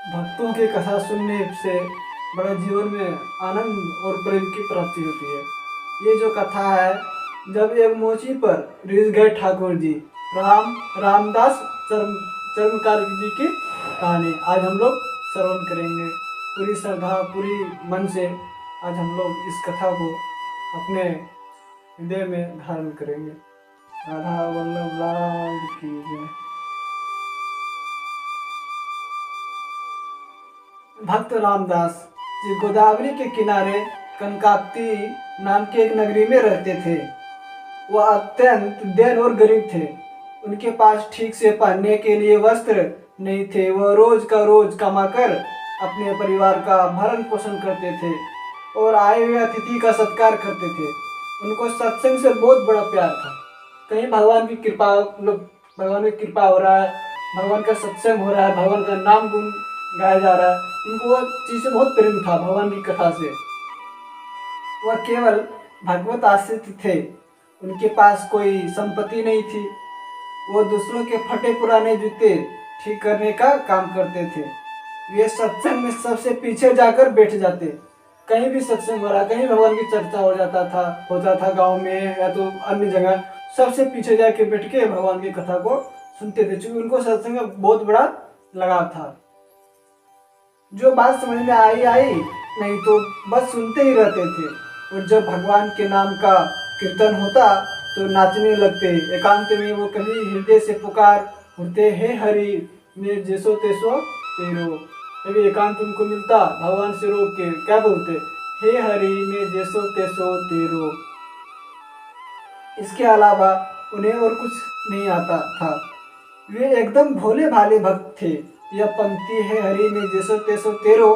भक्तों की कथा सुनने से बड़ा जीवन में आनंद और प्रेम की प्राप्ति होती है। ये जो कथा है, जब एक मोची पर रिझ गए ठाकुर जी, रामदास चर्मकार जी की कहानी आज हम लोग श्रवण करेंगे। पूरी श्रद्धा पूरी मन से आज हम लोग इस कथा को अपने हृदय में धारण करेंगे। राधा वल्लभ लाल की जय। भक्त रामदास जी गोदावरी के किनारे कनकाप्ती नाम की एक नगरी में रहते थे। वह अत्यंत दीन और गरीब थे। उनके पास ठीक से पहनने के लिए वस्त्र नहीं थे। वह रोज का रोज कमाकर अपने परिवार का भरण पोषण करते थे और आए हुए अतिथि का सत्कार करते थे। उनको सत्संग से बहुत बड़ा प्यार था। कहीं भगवान की कृपा हो रहा है, भगवान का सत्संग हो रहा है, भगवान का नाम गुण गाया जा रहा है, उनको वह चीज से बहुत प्रेम था। भगवान की कथा से वह केवल भगवत आश्रित थे। उनके पास कोई संपत्ति नहीं थी। वो दूसरों के फटे पुराने जूते ठीक करने का काम करते थे। वे सत्संग में सबसे पीछे जाकर बैठ जाते। कहीं भी सत्संग हो रहा, कहीं भगवान की चर्चा होता था गांव में या तो अन्य जगह, सबसे पीछे जाके बैठ के भगवान की कथा को सुनते थे। क्योंकि उनको सत्संग में बहुत बड़ा लगाव था। जो बात समझ में आई नहीं तो बस सुनते ही रहते थे। और जब भगवान के नाम का कीर्तन होता तो नाचने लगते। एकांत में वो कभी हृदय से पुकार उठते, हे हरि मैं जैसो तेसो तेरो। कभी एकांत उनको मिलता, भगवान से रोक के क्या बोलते, हे हरि मैं जैसो तेसो तेरो। इसके अलावा उन्हें और कुछ नहीं आता था। वे एकदम भोले भाले भक्त थे। यह पंक्ति है हरि में जैसो तेसो तेरो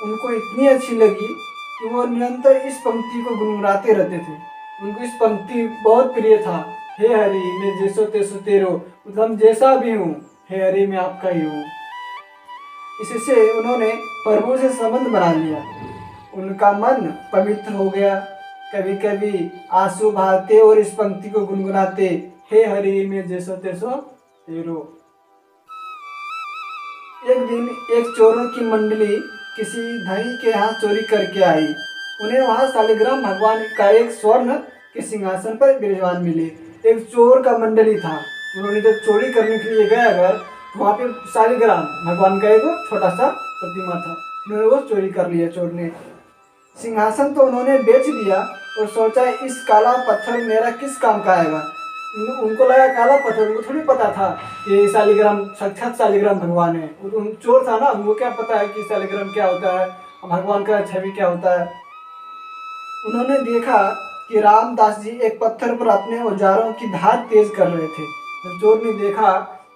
उनको इतनी अच्छी लगी कि वो निरंतर इस पंक्ति को गुनगुनाते रहते थे। उनको इस पंक्ति बहुत प्रिय था। हे हरि मैं जैसो तेसो तेरो, मतलब जैसा भी हूँ, हे हरि मैं आपका ही हूँ। इससे उन्होंने प्रभु से संबंध बना लिया। उनका मन पवित्र हो गया। कभी कभी आंसू बहाते और इस पंक्ति को गुनगुनाते, हे हरि मैं जैसो तेसो तेरो। एक दिन एक चोरों की मंडली किसी धनी के यहाँ चोरी करके आई। उन्हें वहाँ शालिग्राम भगवान का एक स्वर्ण के सिंहासन पर विराजमान मिले। एक चोर का मंडली था। उन्होंने जब चोरी करने के लिए गए अगर, तो वहाँ पे शालिग्राम भगवान का एक छोटा सा प्रतिमा था। उन्होंने वो चोरी कर लिया चोर ने। सिंहासन तो उन्होंने बेच दिया और सोचा इस काला पत्थर मेरा किस काम का आएगा। उनको लगा काला पत्थर, उनको थोड़ी पता था कि शालिग्राम साक्षात शालिग्राम भगवान है। चोर था ना, उनको क्या पता है कि शालिग्राम क्या होता है, भगवान का छवि क्या होता है। उन्होंने देखा कि रामदास जी एक पत्थर पर अपने औजारों की धार तेज कर रहे थे। जब चोर ने देखा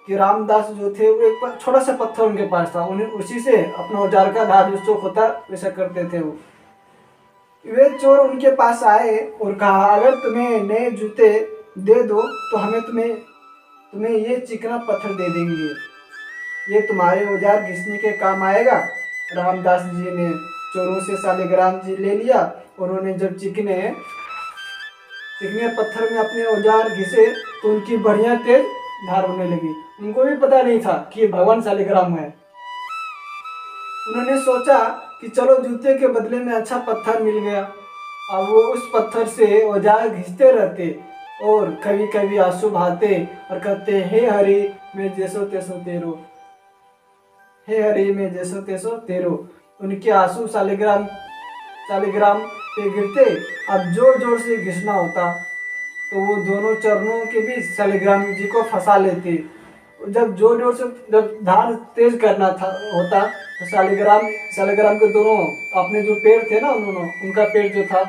कि रामदास जो थे वो एक छोटा सा पत्थर उनके पास था, उन्हें उसी से अपना औजार का धार जो चोक होता वैसा करते थे वो। वे चोर उनके पास आए और कहा, अगर तुम्हें नए जूते दे दो तो हमें तुम्हें ये चिकना पत्थर दे देंगे। ये तुम्हारे औजार घिसने के काम आएगा। रामदास जी ने चोरों से शालिग्राम जी ले लिया। उन्होंने जब चिकने पत्थर में अपने औजार घिसे तो उनकी बढ़िया तेज धार होने लगी। उनको भी पता नहीं था कि ये भगवान शालिग्राम है। उन्होंने सोचा कि चलो जूते के बदले में अच्छा पत्थर मिल गया। अब वो उस पत्थर से औजार घिसते रहते और कभी कभी आंसू बहाते और कहते, हे हरि मैं जैसो तेसो तेरो, हे हरि मैं जैसो तेसो तेरो। उनके आंसू शालिग्राम पे गिरते। अब जोर जोर से घिसना होता तो वो दोनों चरणों के बीच शालिग्राम जी को फंसा लेते। जब जोर जोर से जब धार तेज करना होता तो शालिग्राम के दोनों अपने जो पैर थे ना, उनका पैर जो था,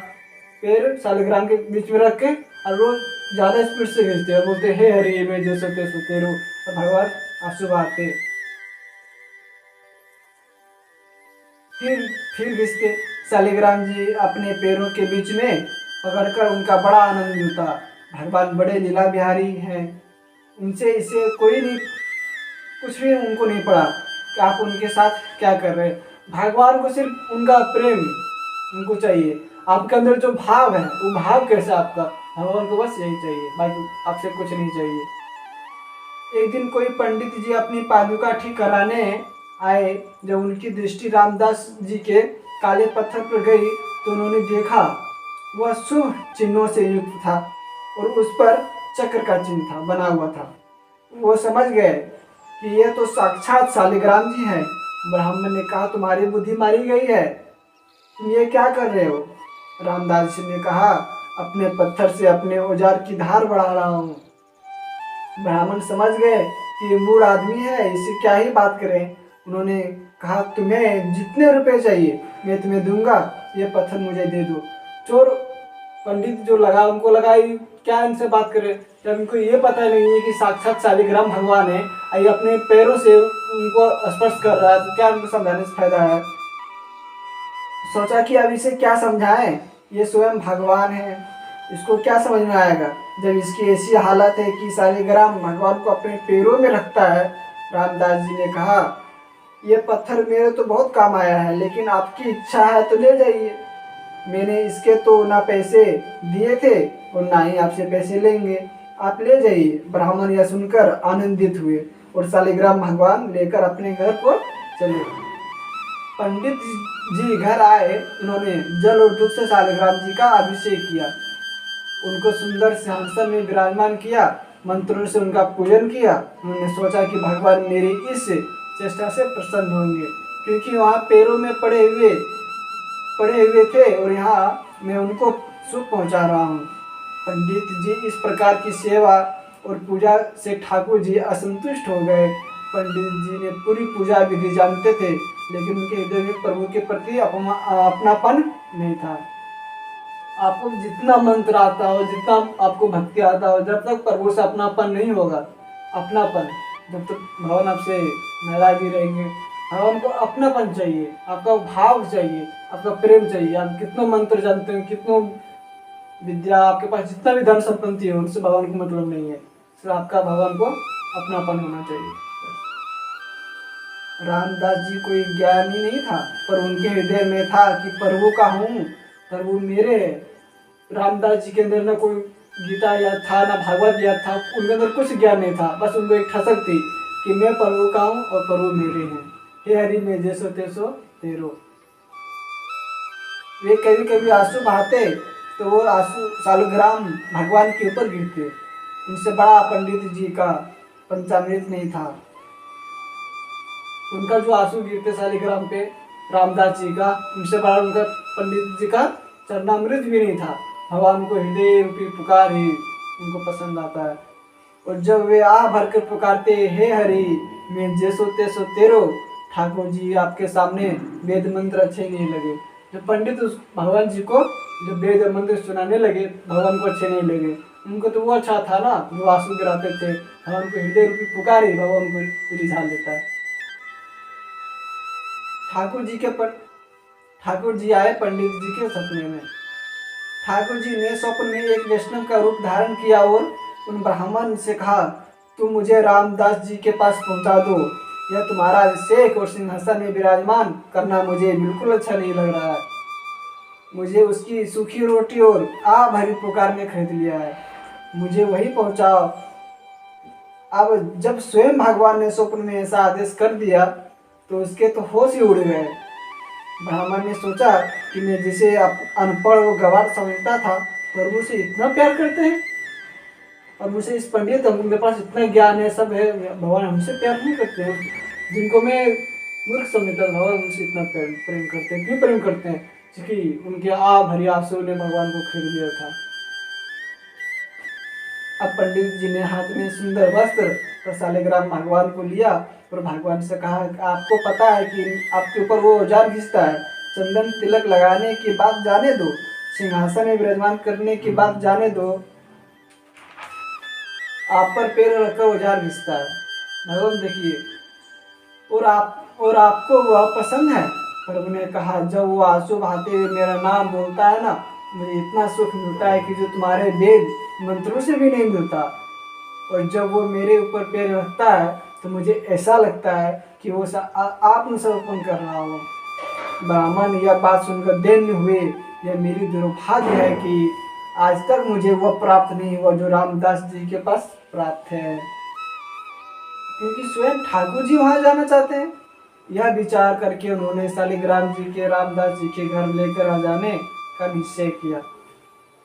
पैर शालिग्राम के बीच में रख के और वो ज्यादा स्पीड से खींचते और बोलते, हे हरि मैं जैसो तेसो तेरो। तो भगवान आंसू बहाते। फिर घिसते। शालिग्राम जी अपने पैरों के बीच में पकड़कर उनका बड़ा आनंद लूटा। भगवान बड़े लीला बिहारी हैं। उनसे इसे कोई नहीं, कुछ भी उनको नहीं पड़ा कि आप उनके साथ क्या कर रहे हैं। भगवान को सिर्फ उनका प्रेम उनको चाहिए। आपके अंदर जो भाव है वो भाव कैसा आपका, भगवान को बस यही चाहिए, बाकी आपसे कुछ नहीं चाहिए। एक दिन कोई पंडित जी अपनी पादुका ठीक कराने आए, जब उनकी दृष्टि रामदास जी के काले पत्थर पर गई तो उन्होंने देखा वह शुभ चिन्हों से युक्त था और उस पर चक्र का चिन्ह था बना हुआ था। वो समझ गए कि यह तो साक्षात शालिग्राम जी हैं। ब्राह्मण ने कहा, तुम्हारी बुद्धि मारी गई है, तुम ये क्या कर रहे हो? रामदास जी ने कहा, अपने पत्थर से अपने औजार की धार बढ़ा रहा हूँ। ब्राह्मण समझ गए कि ये मूढ़ आदमी है, इससे क्या ही बात करें। उन्होंने कहा, तुम्हें जितने रुपए चाहिए मैं तुम्हें दूंगा, ये पत्थर मुझे दे दो। चोर पंडित जो लगा उनको लगा क्या इनसे बात करे, जब इनको ये पता नहीं है कि साक्षात शालिग्राम भगवान है, ये अपने पैरों से उनको स्पर्श कर रहा है, तो क्या उनको समझाने से फायदा है। सोचा कि अब इसे क्या समझाएं, ये स्वयं भगवान है, इसको क्या समझ में आएगा जब इसकी ऐसी हालत है कि शालिग्राम भगवान को अपने पैरों में रखता है। रामदास जी ने कहा, ये पत्थर मेरे तो बहुत काम आया है, लेकिन आपकी इच्छा है तो ले जाइए। मैंने इसके तो ना पैसे दिए थे और ना ही आपसे पैसे लेंगे, आप ले जाइए। ब्राह्मण यह सुनकर आनंदित हुए और शालिग्राम भगवान लेकर अपने घर को चले। पंडित जी घर आए, उन्होंने जल और दूध से शालिग्राम जी का अभिषेक किया, उनको सुंदर सिंहासन में विराजमान किया, मंत्रों से उनका पूजन किया। उन्होंने सोचा कि भगवान मेरी इस चेष्टा से प्रसन्न होंगे, क्योंकि वहाँ पैरों में पड़े हुए थे और यहाँ मैं उनको सुख पहुँचा रहा हूँ। पंडित जी इस प्रकार की सेवा और पूजा से ठाकुर जी असंतुष्ट हो गए। पंडित जी ने पूरी पूजा विधि जानते थे, लेकिन उनके हृदय में प्रभु के प्रति अपनापन नहीं था। आपको जितना मंत्र आता हो, जितना आपको भक्ति आता हो, जब तक प्रभु से अपनापन नहीं होगा, अपनापन, जब तक भगवान आपसे नाराज ही रहेंगे। भगवान को अपनापन चाहिए, आपका भाव चाहिए, आपका प्रेम चाहिए। आप कितना मंत्र जानते हो, कितनों विद्या आपके पास, जितना भी धन संपत्ति हो, उनसे भगवान को मतलब नहीं है। सिर्फ आपका भगवान को अपनापन होना चाहिए। रामदास जी कोई ज्ञानी नहीं था, पर उनके हृदय में था कि प्रभु का हूँ, प्रभु मेरे। रामदास जी के अंदर ना कोई गीता याद था, ना भागवत याद था, उनके अंदर कुछ ज्ञान नहीं था। बस उनको एक ठसक थी कि मैं प्रभु का हूँ और प्रभु मेरे हैं। हे हरि मैं जैसो तेसो तेरो। वे कभी कभी आंसू बहाते तो वो आंसू शालिग्राम भगवान के ऊपर गिरते। उनसे बड़ा पंडित जी का पंचामृत नहीं था। उनका जो आंसू गिरते शालिग्राम पे रामदास जी का, उनसे बड़ा उनका पंडित जी का चरणामृत भी नहीं था। भगवान को हृदय रूपी पुकार ही उनको पसंद आता है। और जब वे आ भर कर पुकारते, हे हरि मैं जैसो तेसो तेरो, ठाकुर जी आपके सामने वेद मंत्र अच्छे नहीं लगे। जो पंडित उस भगवान जी को जब वेद मंत्र सुनाने लगे, भगवान को अच्छे नहीं लगे। उनको तो वो अच्छा था ना जो आंसू गिराते थे। भगवान को हृदय रूपी पुकार ही भगवान को रिझा लेता है। ठाकुर जी आए पंडित जी के सपने में। ठाकुर जी ने स्वप्न में एक वैष्णव का रूप धारण किया और उन ब्राह्मण से कहा, तुम मुझे रामदास जी के पास पहुंचा दो। यह तुम्हारा अभिषेक और सिंहासन में विराजमान करना मुझे बिल्कुल अच्छा नहीं लग रहा है। मुझे उसकी सूखी रोटी और आ भरी पुकार ने खरीद लिया है, मुझे वही पहुंचाओ। अब जब स्वयं भगवान ने स्वप्न में ऐसा आदेश कर दिया तो उसके तो होश ही उड़ गए। ब्राह्मण ने सोचा कि मैं जिसे अनपढ़ और गवार समझता था, प्रभु से इतना प्यार करते हैं, और मुझे इस पंडित मेरे पास इतना ज्ञान है, सब है, भगवान हमसे प्यार नहीं करते हैं। जिनको मैं मूर्ख समझता था, भगवान मुझसे इतना प्रेम करते हैं। क्यों प्रेम करते हैं? क्योंकि उनके आ भरी आंसू ने भगवान को खरीद लिया था। अब पंडित जी ने हाथ में सुंदर वस्त्र और शालिग्राम भगवान को लिया और भगवान से कहा, आपको पता है कि आपके ऊपर वो औजार घिसता है, चंदन तिलक लगाने की बात जाने दो, सिंहासन में विराजमान करने की बात जाने दो, आप पर पैर रखकर औजार घिसता है। भगवान देखिए, और आपको वह पसंद है? प्रभु ने कहा, जब वो आंसू बहाते हुए मेरा नाम बोलता है ना, मुझे इतना सुख मिलता है कि जो तुम्हारे वेद मंत्रों से भी नहीं मिलता। और जब वो मेरे ऊपर पैर रखता है तो मुझे ऐसा लगता है कि वो आत्मसमर्पण कर रहा हो। ब्राह्मण यह बात सुनकर दैन्य हुए। यह मेरी दुर्भाग्य है कि आज तक मुझे वह प्राप्त नहीं हुआ जो रामदास जी के पास प्राप्त है। क्योंकि स्वयं ठाकुर जी वहां जाना चाहते हैं। यह विचार करके उन्होंने शालिग्राम जी के रामदास जी के घर लेकर आ जाने का निश्चय किया।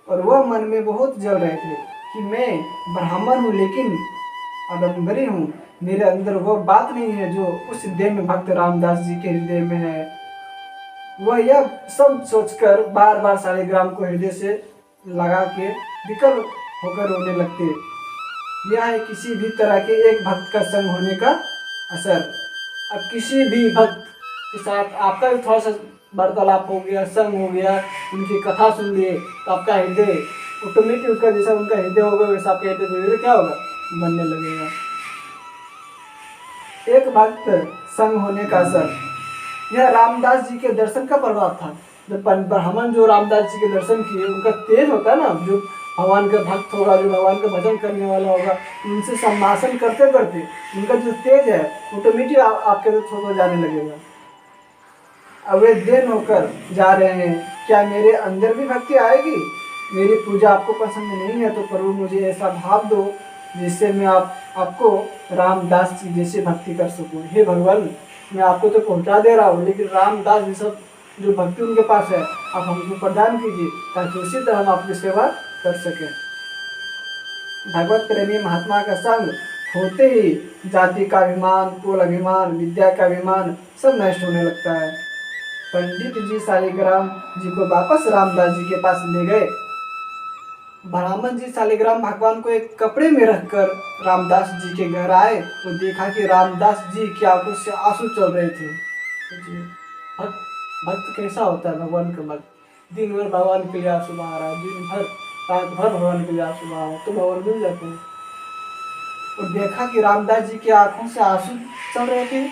और वह मन में बहुत जल रहे थे कि मैं ब्राह्मण हूँ लेकिन आडम्बरी हूँ, मेरे अंदर वो बात नहीं है जो उस दिन भक्त रामदास जी के हृदय में है। वह यह सब सोचकर बार बार शालिग्राम को हृदय से लगा के विकल होकर रोने लगते। यह है किसी भी तरह के एक भक्त का संग होने का असर। अब किसी भी भक्त के साथ आपका भी थोड़ा सा वार्तालाप हो गया, संग हो गया, उनकी कथा सुन लिए, तो आपका हृदय ऑटोमेटिक उसका जैसा उनका हृदय होगा वैसा आपका हृदय धीरे धीरे क्या होगा, बनने लगेगा। एक भक्त संग होने का असर, यह रामदास जी के दर्शन का प्रभाव था। जब ब्राह्मण जो रामदास जी के दर्शन किए, उनका तेज होता है ना, जो भगवान का भक्त होगा, जो भगवान का भजन करने वाला होगा, उनसे संभाषण करते करते उनका जो तेज है ऑटोमेटिक आपके अंदर थोड़ा जाने लगेगा। अब वे देन होकर जा रहे हैं, क्या मेरे अंदर भी भक्ति आएगी? मेरी पूजा आपको पसंद नहीं है तो प्रभु मुझे ऐसा भाव दो जिससे मैं आपको रामदास जी जैसे भक्ति कर सकूं। हे भगवान, मैं आपको तो पहुंचा दे रहा हूँ, लेकिन रामदास जी सब जो भक्ति उनके पास है आप हमको प्रदान कीजिए ताकि उसी तरह हम आपकी सेवा कर सकें। भगवत प्रेमी महात्मा का संग होते ही जाति का अभिमान, कुल अभिमान, विद्या का अभिमान सब नष्ट होने लगता है। पंडित जी शालिग्राम जी को वापस रामदास जी के पास ले गए। ब्राह्मण जी शालिग्राम भगवान को एक कपड़े में रखकर रामदास जी के घर आए तो देखा कि रामदास जी की आंखों से आंसू चल रहे थे। भक्त कैसा होता है? भगवान का भक्त दिन भर भगवान के लिए आंसू बहा रहा है, दिन भर रात भर भगवान के लिए आंसू बहा रहा है, तो भगवान मिल जाते हैं। और देखा कि रामदास जी की आंखों से आंसू चल रहे थे,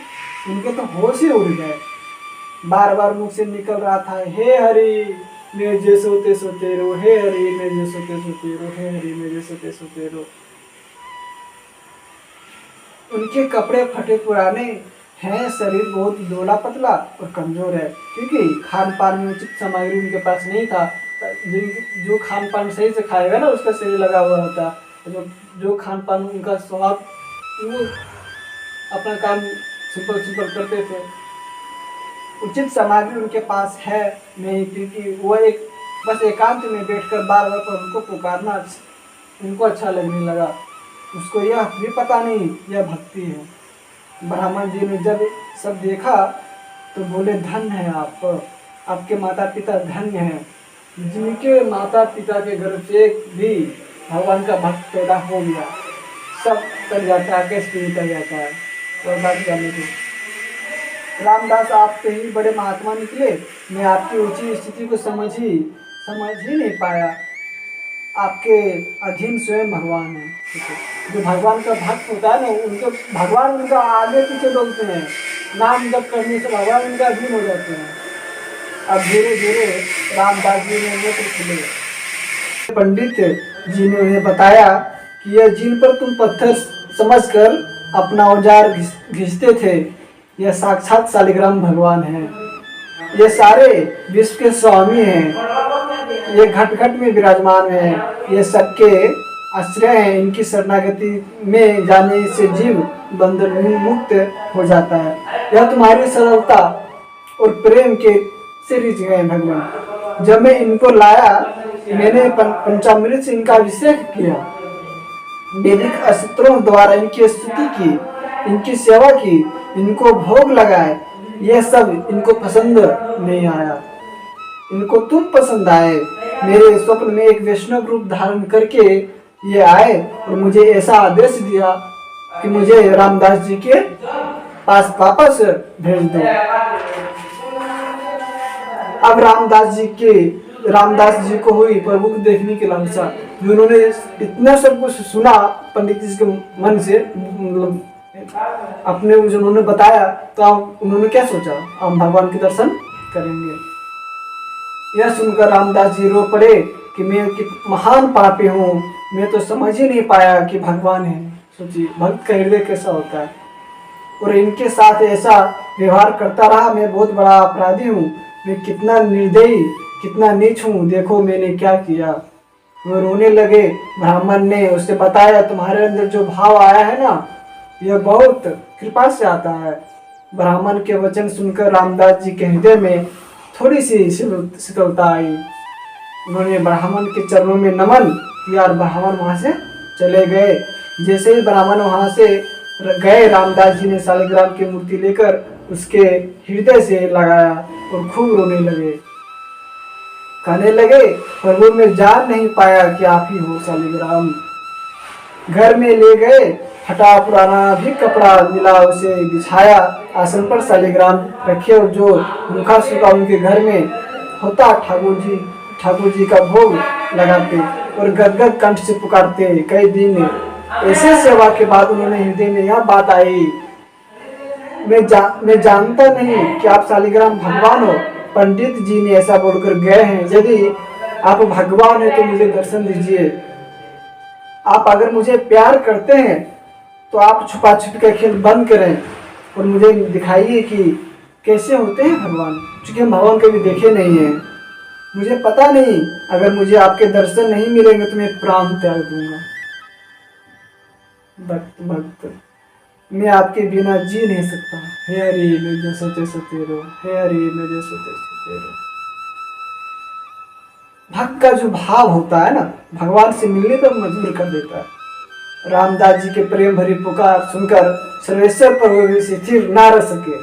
उनके तो होश ही उड़ गए। बार बार मुख से निकल रहा था, हे हरि मैं जे सोते सोते रो, हे हरि मैं जे सोते सोते रो, हे हरि मैं जे सोते सोते रो। उनके कपड़े फटे पुराने हैं, शरीर बहुत दोला पतला और कमजोर है, क्योंकि खान पान में उचित सामग्री उनके पास नहीं था। जो खान पान सही से खाएगा ना उसका शरीर लगा हुआ होता है। जो खान पान उनका स्वभाव, वो अपना काम सुपर सुपर करते थे। उचित सामग्री उनके पास है नहीं, क्योंकि वो एक बस एकांत में बैठकर बार बार पर उनको पुकारना उनको अच्छा लगने लगा। उसको यह भी पता नहीं यह भक्ति है। ब्राह्मण जी ने जब सब देखा तो बोले, धन्य है आप, आपके माता पिता धन्य हैं, जिनके माता पिता के घर से भी भगवान का भक्त पैदा हो गया। सब कर जाता है, कैसे भी कर जाता है। और बात जाने की रामदास आप तो ही बड़े महात्मा निकले, मैं आपकी ऊंची स्थिति को समझ ही नहीं पाया। आपके अधीन स्वयं भगवान है। जो भगवान का भक्त होता है ना, उनके भगवान उनका आगे पीछे डोलते हैं, नाम जप करने से भगवान उनका अधीन हो जाते हैं। अब धीरे धीरे रामदास जी ने नेत्र खुले। पंडित जी ने उन्हें बताया कि यह जिन पर तुम पत्थर समझकर अपना औजार घिसते थे, यह साक्षात शालिग्राम भगवान हैं। ये सारे विश्व के स्वामी हैं, ये घट घट में विराजमान हैं, ये सबके आश्रय हैं। इनकी शरणागति में जाने से जीव बंधन मुक्त हो जाता है। यह तुम्हारी सरलता और प्रेम के से रिझ गए भगवान। जब मैं इनको लाया, मैंने पंचामृत से इनका अभिषेक किया, वैदिक अस्त्रों द्वारा इनकी स्तुति की, इनकी सेवा की, इनको भोग लगाए, यह सब इनको पसंद नहीं आया। इनको तुम पसंद आए। मेरे स्वप्न में एक वैष्णव रूप धारण करके ये आए और मुझे ऐसा आदेश दिया कि मुझे रामदास जी के पास वापस भेज दो। अब रामदास जी को हुई प्रभु को देखने की लालसा। उन्होंने इतना सब कुछ सुना पंडित जी के मन से, मतलब अपने उन्होंने बताया, तो उन्होंने क्या सोचा, हम भगवान के दर्शन करेंगे। यह सुनकर रामदास जी रो पड़े कि मैं महान पापी हूँ, मैं तो समझ ही नहीं पाया कि भगवान है। सोचिए भक्त का हृदय कैसा होता है, और इनके साथ ऐसा व्यवहार करता रहा। मैं बहुत बड़ा अपराधी हूँ, मैं कितना निर्दयी, कितना नीच हूँ, देखो मैंने क्या किया। वो रोने लगे। ब्राह्मण ने उससे बताया, तुम्हारे अंदर जो भाव आया है ना, यह बहुत कृपा से आता है। ब्राह्मण के वचन सुनकर रामदास जी के हृदय में थोड़ी सी शीतलता आई। उन्होंने ब्राह्मण के चरणों में नमन किया और ब्राह्मण वहाँ से चले गए। जैसे ही ब्राह्मण वहाँ से गए, रामदास जी ने शालिग्राम की मूर्ति लेकर उसके हृदय से लगाया और खूब रोने लगे। कहने लगे, प्रभु मैं जान नहीं पाया कि आप ही हो शालिग्राम। घर में ले गए, फटा पुराना भी कपड़ा मिला, उसे बिछाया, आसन पर शालिग्राम रखे और जो रूखा सूखा उनके घर में होता ठाकुर जी का भोग लगाते और गदगद कंठ से पुकारते। कई दिन ऐसे सेवा के बाद उन्होंने हृदय में यह बात आई, मैं जानता नहीं कि आप शालिग्राम भगवान हो। पंडित जी ने ऐसा बोलकर गए हैं, यदि आप भगवान है तो मुझे दर्शन दीजिए। आप अगर मुझे प्यार करते हैं तो आप छुपा छुपी का खेल बंद करें और मुझे दिखाइए कि कैसे होते हैं भगवान, क्योंकि हम भगवान कभी देखे नहीं हैं। मुझे पता नहीं, अगर मुझे आपके दर्शन नहीं मिलेंगे तो मैं प्राण त्याग दूंगा। भक्त मैं आपके बिना जी नहीं सकता। हे हरि मैं जैसे तैसे तेरो, हे हरि मैं जैसे तैसे तेरो। भक्त का जो भाव होता है ना, भगवान से मिलने पर मजबूर कर देता है। रामदास जी के प्रेम भरी पुकार सुनकर सर्वेश्वर प्रभु स्थिर ना रह सके।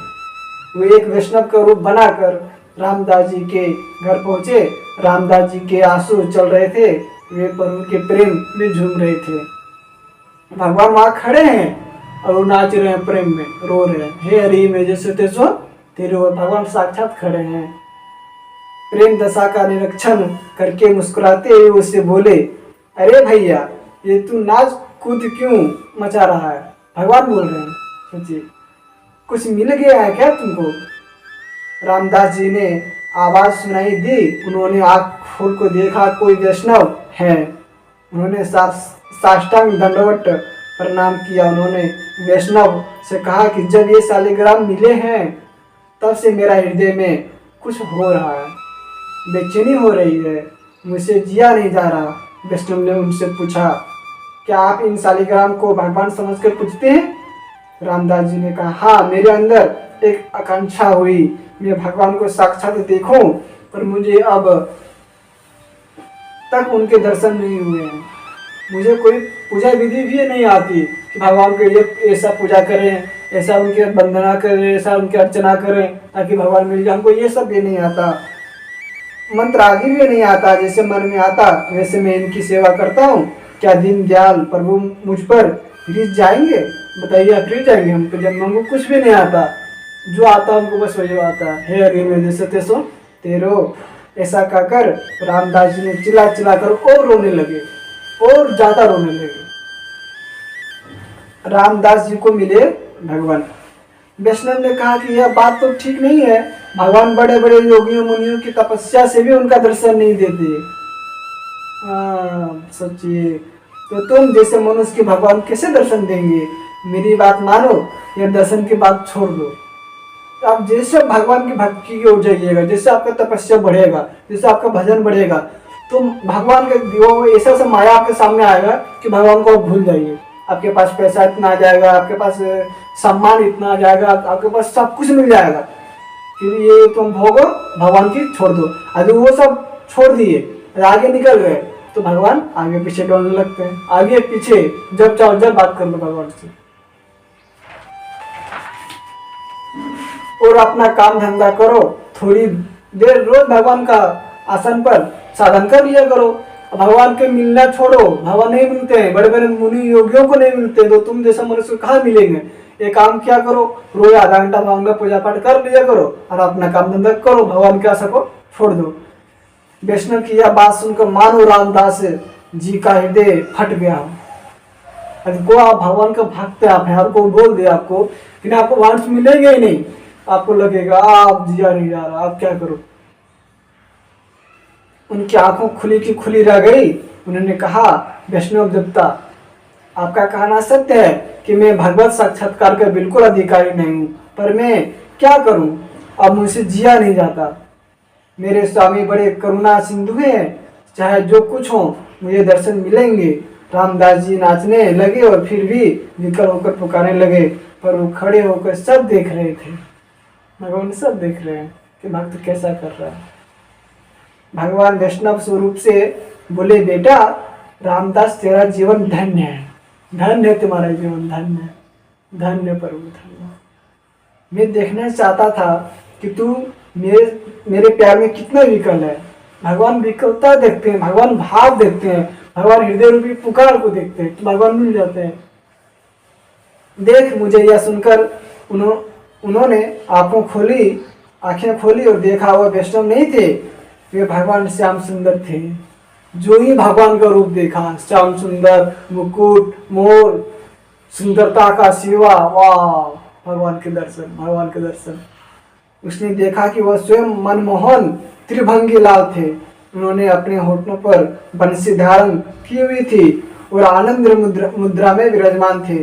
वो एक वैष्णव का रूप बनाकर रामदास जी के घर पहुंचे। रामदास जी के आंसू चल रहे थे, वे प्रभु के प्रेम में झूम रहे थे। भगवान वहां खड़े हैं और वो नाच रहे हैं, प्रेम में रो रहे हैं। हे हरि मैं जैसे तैसो तेरो। भगवान साक्षात खड़े हैं। प्रेम दशा का निरीक्षण करके मुस्कुराते हुए उससे बोले, अरे भैया ये तू नाच कूद क्यों मचा रहा है? भगवान बोल रहे हैं, सोचिए कुछ मिल गया है क्या तुमको? रामदास जी ने आवाज सुनाई दी। उन्होंने आँख खोल को देखा, कोई वैष्णव है। उन्होंने साष्टांग दंडवत प्रणाम किया। उन्होंने वैष्णव से कहा कि जब ये शालिग्राम मिले हैं तब से मेरा हृदय में कुछ हो रहा है, बेचैनी हो रही है, मुझसे जिया नहीं जा रहा। वैष्णव ने उनसे पूछा, क्या आप इन शालिग्राम को भगवान समझकर पूजते हैं? रामदास जी ने कहा, हाँ, मेरे अंदर एक आकांक्षा हुई, मैं भगवान को साक्षात देखूं, पर मुझे अब तक उनके दर्शन नहीं हुए हैं। मुझे कोई पूजा विधि भी नहीं आती कि भगवान को ये ऐसा पूजा करें, ऐसा उनके वंदना करें, ऐसा उनकी अर्चना करें ताकि भगवान मिल जाए। हमको ये सब भी नहीं आता, मंत्र आदि भी नहीं आता। जैसे मन में आता वैसे मैं इनकी सेवा करता हूँ। क्या दीन दयाल प्रभु मुझ पर रिझ जाएंगे? बताइए, आप रिझ जाएंगे? हमको जब हमको कुछ भी नहीं आता, जो आता हमको बस वही आता है। हे हरि मैं जैसे तैसो तेरो। ऐसा कहकर रामदास जी ने चिल्ला चिल्ला कर और रोने लगे, और ज्यादा रोने लगे। रामदास जी को मिले भगवान। वैष्णव ने कहा कि यह बात तो ठीक नहीं है, भगवान बड़े बड़े योगियों मुनियों की तपस्या से भी उनका दर्शन नहीं देते। सोचिए, तो तुम जैसे मनुष्य के भगवान कैसे दर्शन देंगे? मेरी बात मानो, यह दर्शन की बात छोड़ दो। आप जैसे भगवान की भक्ति की ओर जाइएगा, जैसे आपका तपस्या बढ़ेगा, जैसे आपका भजन बढ़ेगा, तो भगवान के दियो ऐसा ऐसा माया आपके सामने आएगा कि भगवान को आप भूल जाइए। आपके पास पैसा इतना आ जाएगा, आपके पास सम्मान इतना आ जाएगा, आपके पास सब कुछ मिल जाएगा कि ये तुम भोगो, भगवान की छोड़ दो। अगर वो सब छोड़ दिए, आगे निकल गए, तो भगवान आगे पीछे डोलने लगते हैं। आगे पीछे जब चाहो जब बात कर लो भगवान से, और अपना काम धंधा करो। थोड़ी देर रोज भगवान का आसन पर साधन कर लिया करो। भगवान के मिलना छोड़ो, भगवान नहीं मिलते हैं, बड़े बड़े मुनि योगियों को नहीं मिलते, तो तुम जैसा मनुष्य कहाँ मिलेंगे? एक काम क्या करो, रोज आधा घंटा भगवान का पूजा पाठ कर लिया करो और अपना काम धंधा करो, भगवान के आशा को छोड़ दो। वैष्णव की यह बात सुनकर मानो रामदास जी का हृदय फट गया। को आप भगवान का भक्त आप हैं, आपको बोल दिया आपको कि आपको वहां से मिलेंगे ही नहीं, आपको लगेगा आप जिया नहीं जा रहा, आप क्या करो? उनकी आंखों खुली की खुली रह गई। उन्होंने कहा, वैष्णव देवता, आपका कहना सत्य है कि मैं भगवत साक्षात्कार का बिल्कुल अधिकारी नहीं हूँ, पर मैं क्या करूँ, अब मुझसे जिया नहीं जाता। मेरे स्वामी बड़े करुणा सिंधु हैं, चाहे जो कुछ हो मुझे दर्शन मिलेंगे। रामदास जी नाचने लगे और फिर भी विकल होकर पुकारने लगे, पर वो खड़े होकर सब देख रहे थे। भगवान सब देख रहे हैं कि भक्त कैसा कर रहा है। भगवान वैष्णव स्वरूप से बोले, बेटा रामदास तेरा जीवन धन्य है, धन्य है तुम्हारा जीवन, धन्य है, धन्य प्रभु धन्य। मैं देखना चाहता था कि तू मेरे प्यार में कितना विकल है। भगवान विकलता देखते हैं, भगवान भाव देखते हैं, भगवान हृदय रूपी पुकार को देखते हैं, तो भगवान मिल जाते हैं। देख, मुझे यह सुनकर उन्होंने आंखें खोली और देखा वह वैष्णव नहीं थे, वे भगवान श्याम सुंदर थे। जो ही भगवान का रूप देखा, श्याम सुंदर, मुकुट, मोर, सुंदरता का शिवा, वाह, भगवान के दर्शन, भगवान के दर्शन। उसने देखा कि वह स्वयं मनमोहन त्रिभंगी लाल थे। उन्होंने अपने होठों पर बंसी धारण की हुई थी और आनंद मुद्रा में विराजमान थे।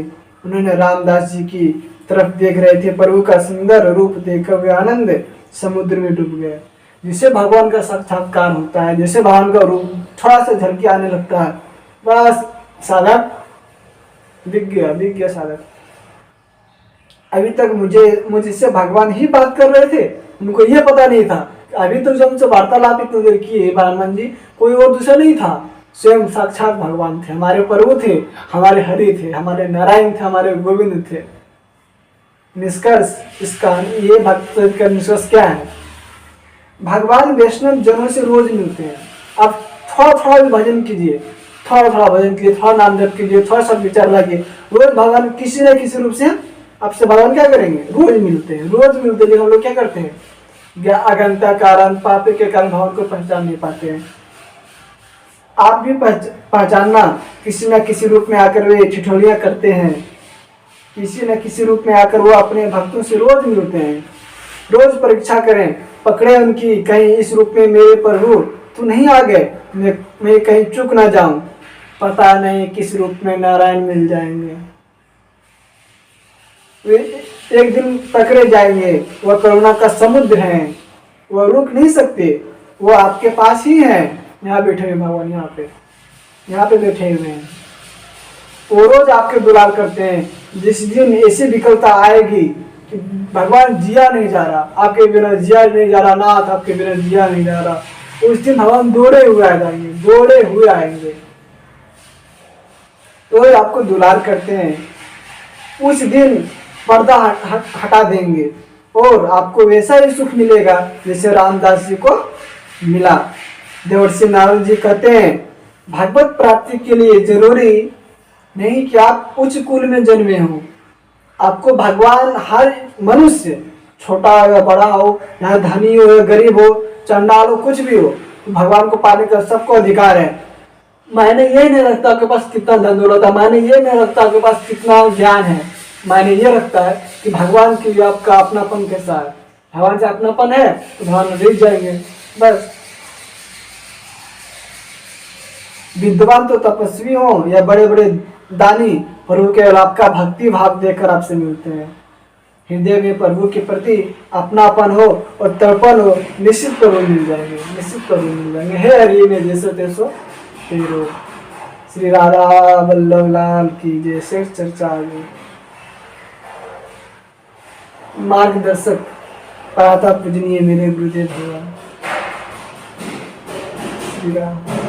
उन्होंने रामदास जी की तरफ देख रहे थे। प्रभु का सुंदर रूप देखकर वे आनंद समुद्र में डूब गए। जिसे भगवान का साक्षात्कार होता है, जैसे भगवान का रूप थोड़ा सा झलकी आने लगता है, बस साधक दिख गया साधक। अभी तक मुझसे भगवान ही बात कर रहे थे, उनको ये पता नहीं था। अभी तक जो हमसे वार्तालाप इतनी देर की है हनुमान जी, कोई और दूसरा नहीं था, स्वयं साक्षात भगवान थे, हमारे प्रभु थे, हमारे हरि थे, हमारे नारायण थे, हमारे गोविंद थे। निष्कर्ष इसका ये भक्त का निष्कर्ष क्या है? भगवान वैष्णव जनों से रोज मिलते हैं। आप थोड़ा भी भजन कीजिए, थोड़ा भजन कीजिए, थोड़ा नाम जप कीजिए, थोड़ा सा विचार लागिए, रोज भगवान किसी न किसी रूप से आपसे भगवान क्या करेंगे? रोज मिलते हैं, रोज मिलते हैं। लेकिन हम लोग क्या करते हैं? अज्ञानता कारण, पाप के कारण भगवान को पहचान नहीं पाते हैं। आप भी पहचानना, किसी न किसी रूप में आकर वे ठिठोलियां करते हैं, किसी न किसी रूप में आकर वो अपने भक्तों से रोज मिलते हैं। रोज परीक्षा करें, पकड़े उनकी, कहीं इस रूप में मेरे प्रभु तू नहीं आ गए, मैं कहीं चूक ना जाऊं, पता नहीं किस रूप में नारायण मिल जाएंगे। वे एक दिन पकड़े जाएंगे। वह करुणा का समुद्र है, वह रुक नहीं सकते, वो आपके पास ही है। यहाँ बैठे हुए भगवान, यहाँ पे बैठे हुए हैं। वो रोज आपके दुलार करते हैं। जिस दिन ऐसी विकलता आएगी कि भगवान जिया नहीं जा रहा, आपके बिना जिया नहीं जा रहा, नाथ आपके बिना जिया नहीं जा रहा, उस दिन भगवान दौड़े हुए आ जाएंगे, दौड़े हुए आएंगे। तो आपको दुलार करते हैं। उस दिन पर्दा हटा देंगे और आपको वैसा ही सुख मिलेगा जैसे रामदास जी को मिला। देवर्षि नारद जी कहते हैं, भागवत प्राप्ति के लिए जरूरी नहीं कि आप उच्च कुल में जन्मे हो। आपको भगवान हर मनुष्य, छोटा हो या बड़ा हो, या धनी हो या गरीब हो, चंडाल हो, कुछ भी हो, तो भगवान को पाने का सबको अधिकार है। मायने ये नहीं रखता आपके पास कितना धन दौलत है, मायने ये नहीं रखता आपके पास कितना ज्ञान है, मायने ये रखता है कि भगवान की आपका अपनापन कैसा है। भगवान से अपनापन है तो भगवान जीत जाएंगे। बस विद्वान तो तपस्वी हो या बड़े बड़े दानी, प्रभु केवल आपका भक्ति भाव देकर आपसे मिलते हैं। हृदय में प्रभु के प्रति अपनापन हो और तर्पण हो, निश्चित प्रभु मिल जाएंगे, निश्चित प्रभु मिल जाएंगे। हे हरि में जैसो तैसो तेरो। श्री राधा वल्लभ लाल की जय। श्रेष्ठ चर्चा आगे। मार्गदर्शक पाता पूजनीय मेरे गुरुदेव भगवान श्री राम।